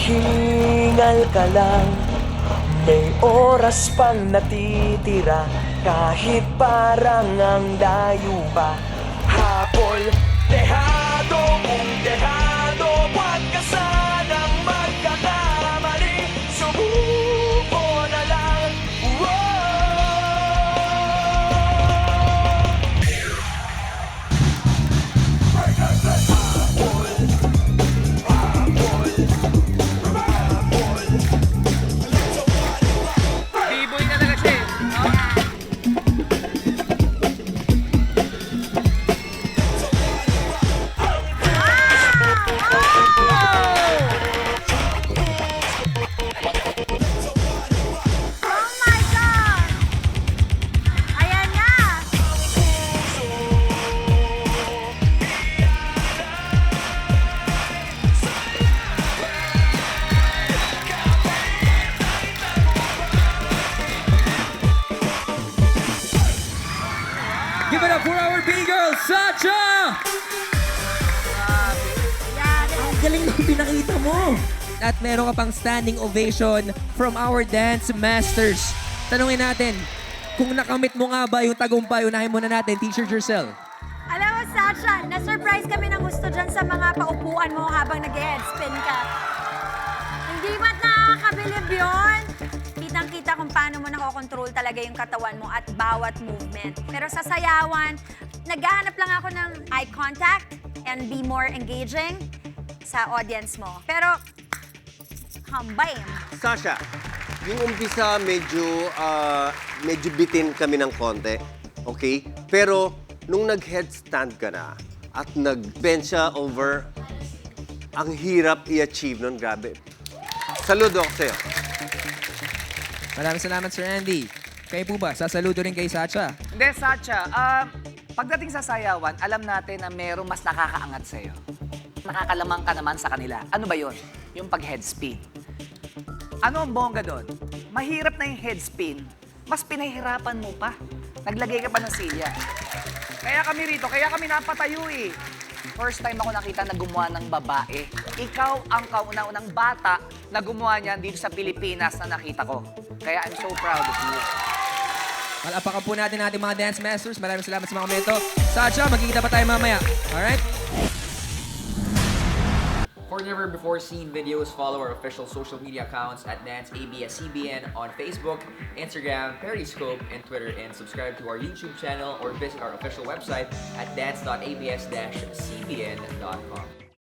Hingal ka lang, may oras pang natitira, kahit parang ang layo pa. Habol, dehado kung dehado, huwag ka sanang magkakamali. Subuko na lang, B-boy na lang kasi. Oh my God! Ayan na! Give it up for our B-girl, Sacha! Yan. Ang galing ng pinakita mo. At meron ka pang standing ovation from our dance masters. Tanungin natin, kung nakamit mo nga ba yung tagumpay, unahin muna natin, Teacher Jercel. Alam mo, Sasha, na-surprise kami ng gusto dyan sa mga paupuan mo habang nag-headspin ka. Hindi ba't nakakabilib yun? Kitang-kita kung paano mo nakokontrol talaga yung katawan mo at bawat movement. Pero sa sayawan, naghahanap lang ako ng eye contact and be more engaging sa audience mo. Pero, hambay. Sasha, yung umpisa medyo bitin kami ng konti, okay? Pero nung nag-headstand ka na at nag-bend siya over, ang hirap i-achieve nun, grabe. Saludo ako sa'yo. Maraming salamat, Sir Andy. Kayo po ba? Sasaludo rin kay Sacha. Hindi, Sacha. Pagdating sa sayawan, alam natin na merong mas nakakaangat sa'yo. Nakakalamang ka naman sa kanila. Ano ba yon? Yung pag-headspin. Ano ang bongga doon? Mahirap na yung headspin. Mas pinahirapan mo pa. Naglagay ka pa ng silya. Kaya kami rito, kaya kami napatayo eh. First time ako nakita na gumawa ng babae. Ikaw ang kauna-unang bata na gumawa niyan dito sa Pilipinas na nakita ko. Kaya I'm so proud of you. Palapakan po natin ating mga dance masters. Maraming salamat sa mga komento. Sacha, magkikita pa tayo mamaya. Alright? For never before seen videos, follow our official social media accounts at Dance ABS-CBN on Facebook, Instagram, Periscope, and Twitter, and subscribe to our YouTube channel or visit our official website at dance.abs-cbn.com.